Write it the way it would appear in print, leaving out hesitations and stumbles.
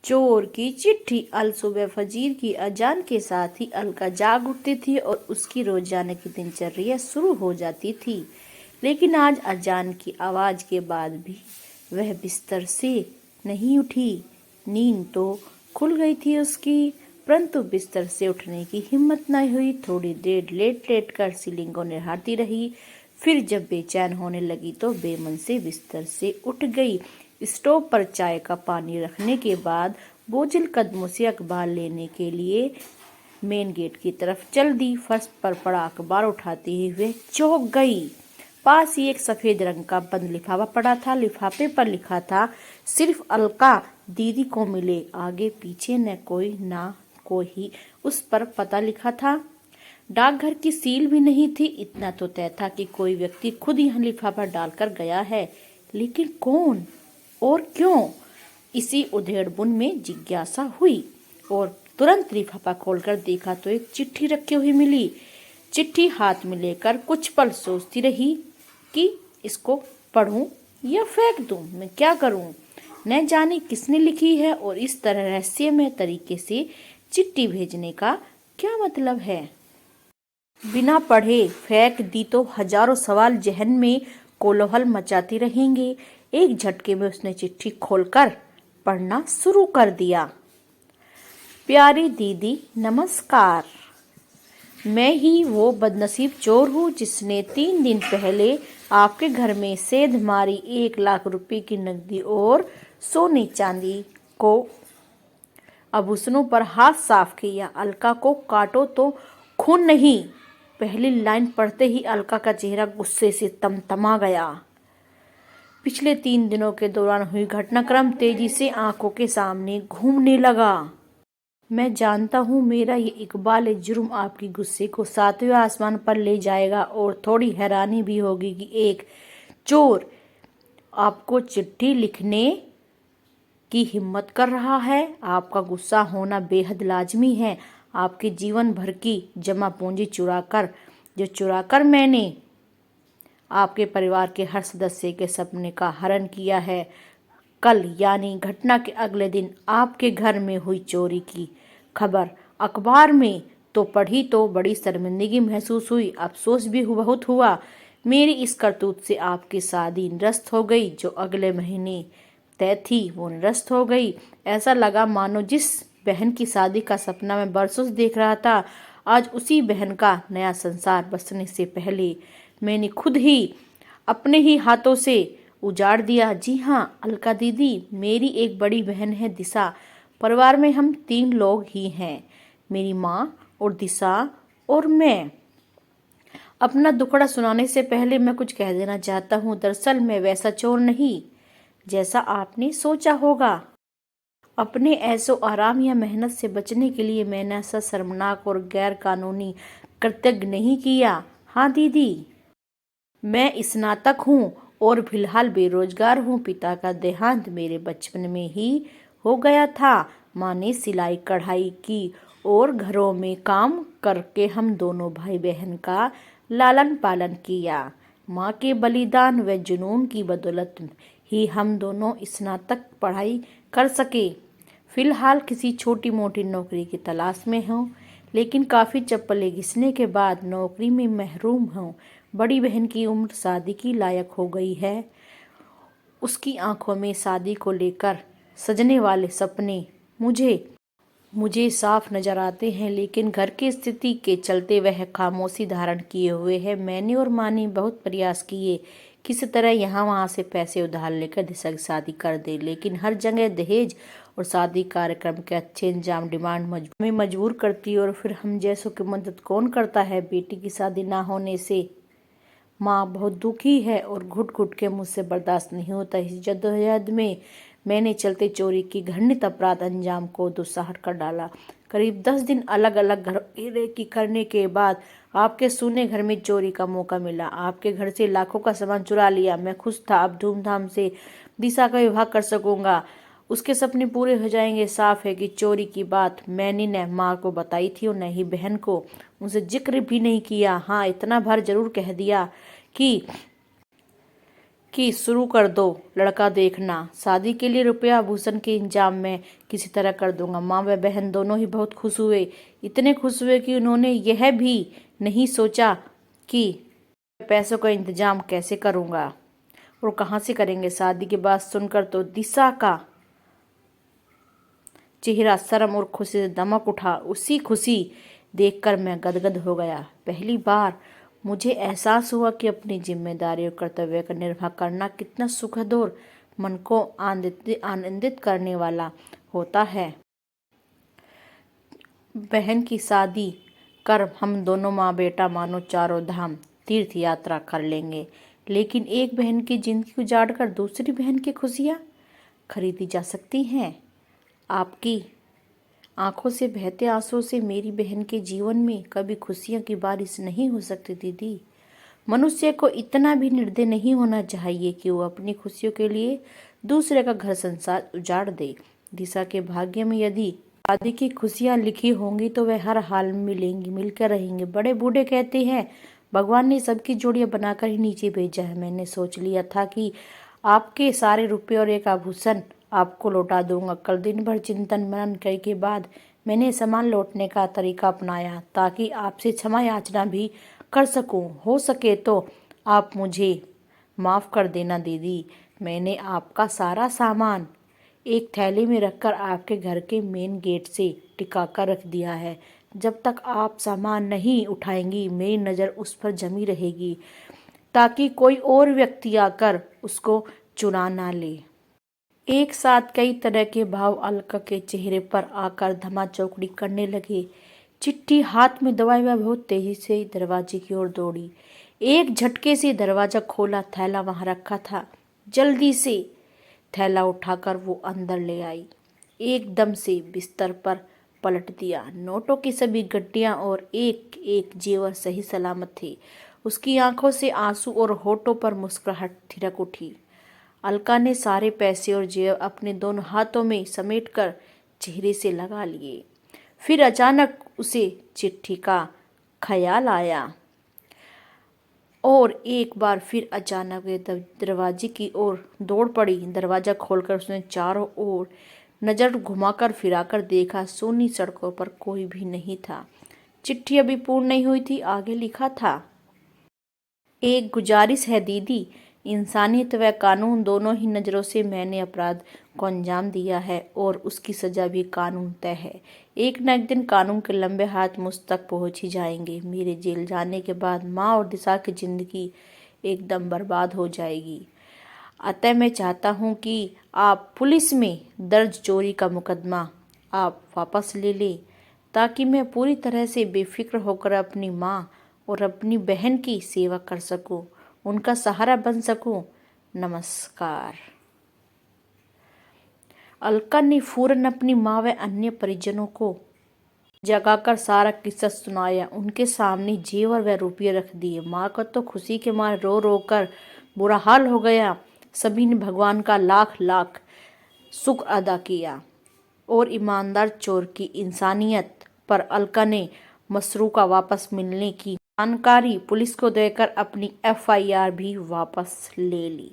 चोर की चिट्ठी। अलसुबह फजीर की अजान के साथ ही अलका जाग उठती थी और उसकी रोजाना की दिनचर्या शुरू हो जाती थी। लेकिन आज अजान की आवाज के बाद भी वह बिस्तर से नहीं उठी। नींद तो खुल गई थी उसकी, परंतु बिस्तर से उठने की हिम्मत नहीं हुई। थोड़ी देर लेट लेट कर सीलिंग को निहारती रही। फिर जब बेचैन होने लगी तो बेमन से बिस्तर से उठ गई। स्टोव पर चाय का पानी रखने के बाद बोझिल कदमों से अखबार लेने के लिए मेन गेट की तरफ चल दी। फर्श पर पड़ा अखबार उठाते ही वह चौंक गई। पास ही एक सफेद रंग का बंद लिफाफा पड़ा था। लिफाफे पर लिखा था, सिर्फ अलका दीदी को मिले। आगे पीछे न कोई उस पर पता लिखा था। डाकघर की सील भी नहीं थी। इतना तो तय था कि कोई व्यक्ति खुद यहाँ लिफाफा डालकर गया है, लेकिन कौन और क्यों? इसी उधेड़बुन में जिज्ञासा हुई और तुरंत लिफाफा खोलकर देखा तो एक चिट्ठी रखी हुई मिली। चिट्ठी हाथ में लेकर कुछ पल सोचती रही कि इसको पढूं या फेंक दूं, मैं क्या करूं? न जाने किसने लिखी है और इस तरह रहस्यमय तरीके से चिट्ठी भेजने का क्या मतलब है? बिना पढ़े फेंक दी तो हजारों सवाल जहन में कोलाहल मचाते रहेंगे। एक झटके में उसने चिट्ठी खोलकर पढ़ना शुरू कर दिया। प्यारी दीदी नमस्कार, मैं ही वो बदनसीब चोर हूँ जिसने 3 दिन पहले आपके घर में सेंध मारी 1 लाख रुपए की नकदी और सोने चांदी को आभूषणों पर हाथ साफ किया। अलका को काटो तो खून नहीं। पहली लाइन पढ़ते ही अलका का चेहरा गुस्से से तमतमा गया। पिछले 3 दिनों के दौरान हुई घटनाक्रम तेजी से आंखों के सामने घूमने लगा। मैं जानता हूँ मेरा ये इकबाल जुर्म आपकी गुस्से को 7वें आसमान पर ले जाएगा और थोड़ी हैरानी भी होगी कि एक चोर आपको चिट्ठी लिखने की हिम्मत कर रहा है। आपका गुस्सा होना बेहद लाजमी है। आपके जीवन भर की जमा पूंजी चुराकर मैंने आपके परिवार के हर सदस्य के सपने का हरण किया है। कल यानी घटना के अगले दिन आपके घर में हुई चोरी की खबर अखबार में तो पढ़ी तो बड़ी शर्मिंदगी महसूस हुई, अफसोस भी बहुत हुआ। मेरी इस करतूत से आपकी शादी निरस्त हो गई। जो अगले महीने तय थी वो निरस्त हो गई। ऐसा लगा मानो जिस बहन की शादी का सपना मैं बरसों से देख रहा था, आज उसी बहन का नया संसार बसने से पहले मैंने खुद ही अपने ही हाथों से उजाड़ दिया। जी हाँ अलका दीदी, मेरी एक बड़ी बहन है दिशा। परिवार में हम 3 लोग ही हैं, मेरी माँ और दिशा और मैं। अपना दुखड़ा सुनाने से पहले मैं कुछ कह देना चाहता हूँ। दरअसल मैं वैसा चोर नहीं जैसा आपने सोचा होगा। अपने ऐसो आराम या मेहनत से बचने के लिए मैंने ऐसा शर्मनाक और गैर कानूनी कृत्य नहीं किया। हाँ दीदी, मैं स्नातक हूँ और फिलहाल बेरोजगार हूँ। पिता का देहांत मेरे बचपन में ही हो गया था। माँ ने सिलाई कढ़ाई की और घरों में काम करके हम दोनों भाई बहन का लालन पालन किया। माँ के बलिदान व जुनून की बदौलत ही हम दोनों स्नातक पढ़ाई कर सके। फिलहाल किसी छोटी मोटी नौकरी की तलाश में हूँ, लेकिन काफ़ी चप्पलें घिसने के बाद नौकरी में महरूम हूँ। बड़ी बहन की उम्र शादी की लायक हो गई है। उसकी आंखों में शादी को लेकर सजने वाले सपने मुझे साफ नजर आते हैं, लेकिन घर की स्थिति के चलते वह खामोशी धारण किए हुए है। मैंने और माँ ने बहुत प्रयास किए किसी तरह यहाँ वहाँ से पैसे उधार लेकर दिशा की शादी कर दे, लेकिन हर जगह दहेज और शादी कार्यक्रम के अच्छे इंजाम डिमांड में मजबूर करती और फिर हम जैसों की मदद कौन करता है। बेटी की शादी ना होने से माँ बहुत दुखी है और घुट घुट के मुझसे बर्दाश्त नहीं होता। इस जद्दोजहद में मैंने चलते चोरी की घृणित अपराध अंजाम को दुस्साहत कर डाला। करीब 10 दिन अलग अलग घर की करने के बाद आपके सूने घर में चोरी का मौका मिला। आपके घर से लाखों का सामान चुरा लिया। मैं खुश था, अब धूमधाम से दिशा का विवाह कर सकूंगा, उसके सपने पूरे हो जाएंगे। साफ है कि चोरी की बात मैंने न माँ को बताई थी और न ही बहन को, उनसे जिक्र भी नहीं किया। हाँ इतना भर जरूर कह दिया कि शुरू कर दो लड़का देखना, शादी के लिए रुपया आभूषण के इंतजाम में किसी तरह कर दूंगा। माँ व बहन दोनों ही बहुत खुश हुए, इतने खुश हुए कि उन्होंने यह भी नहीं सोचा कि पैसों का इंतजाम कैसे करूंगा और कहाँ से करेंगे। शादी की बात सुनकर तो दिशा का चेहरा शर्म और खुशी से दमक उठा। उसी खुशी देखकर मैं गदगद हो गया। पहली बार मुझे एहसास हुआ कि अपनी जिम्मेदारी और कर्तव्य का निर्वाह करना कितना सुखद और मन को आनंदित करने वाला होता है। बहन की शादी कर हम दोनों माँ बेटा मानो चारों धाम तीर्थ यात्रा कर लेंगे, लेकिन एक बहन की जिंदगी उजाड़ कर दूसरी बहन की खुशियाँ खरीदी जा सकती हैं? आपकी आंखों से बहते आंसुओं से मेरी बहन के जीवन में कभी खुशियों की बारिश नहीं हो सकती दीदी। मनुष्य को इतना भी निर्दय नहीं होना चाहिए कि वो अपनी खुशियों के लिए दूसरे का घर संसार उजाड़ दे। दिशा के भाग्य में यदि शादी की खुशियां लिखी होंगी तो वह हर हाल में मिलेंगी, मिलकर रहेंगे। बड़े बूढ़े कहते हैं भगवान ने सबकी जोड़ियां बनाकर ही नीचे भेजा है। मैंने सोच लिया था कि आपके सारे रुपये और एक आभूषण आपको लौटा दूंगा। कल दिन भर चिंतन मनन करने के बाद मैंने सामान लौटने का तरीका अपनाया ताकि आपसे क्षमा याचना भी कर सकूं। हो सके तो आप मुझे माफ़ कर देना दीदी। मैंने आपका सारा सामान एक थैली में रखकर आपके घर के मेन गेट से टिका कर रख दिया है। जब तक आप सामान नहीं उठाएंगी मेरी नज़र उस पर जमी रहेगी ताकि कोई और व्यक्ति आकर उसको चुरा ना ले। एक साथ कई तरह के भाव अलका के चेहरे पर आकर धमाचौकड़ी करने लगे। चिट्ठी हाथ में दबाए हुए बहुत तेजी से दरवाजे की ओर दौड़ी। एक झटके से दरवाजा खोला, थैला वहां रखा था। जल्दी से थैला उठाकर वो अंदर ले आई। एकदम से बिस्तर पर पलट दिया। नोटों की सभी गड्डियां और एक एक जेवर सही सलामत थे। उसकी आंखों से आंसू और होठों पर मुस्कुराहट थिरक उठी। अलका ने सारे पैसे और जेब अपने दोनों हाथों में समेटकर चेहरे से लगा लिए। फिर अचानक उसे चिट्ठी का ख्याल आया और एक बार फिर अचानक वे दरवाजे की ओर दौड़ पड़ी। दरवाजा खोलकर उसने चारों ओर नजर घुमाकर फिराकर देखा। सूनी सड़कों पर कोई भी नहीं था। चिट्ठी अभी पूर्ण नहीं हुई थी। आगे लिखा था, एक गुजारिश है दीदी, इंसानियत व कानून दोनों ही नज़रों से मैंने अपराध को अंजाम दिया है और उसकी सज़ा भी कानून तय है। एक न एक दिन कानून के लंबे हाथ मुझ तक पहुँच ही जाएंगे। मेरे जेल जाने के बाद माँ और दिशा की ज़िंदगी एकदम बर्बाद हो जाएगी। अतः मैं चाहता हूँ कि आप पुलिस में दर्ज चोरी का मुकदमा आप वापस ले लें ताकि मैं पूरी तरह से बेफिक्र होकर अपनी माँ और अपनी बहन की सेवा कर सकूं, उनका सहारा बन सकूं। नमस्कार। अलका ने फौरन अपनी माँ व अन्य परिजनों को जगाकर सारा किस्सा सुनाया। उनके सामने जेवर व रुपये रख दिए। माँ का तो खुशी के मारे रो रो कर बुरा हाल हो गया। सभी ने भगवान का लाख लाख शुक्र अदा किया और ईमानदार चोर की इंसानियत पर अलका ने मसरूका वापस मिलने की जानकारी पुलिस को देकर अपनी FIR भी वापस ले ली।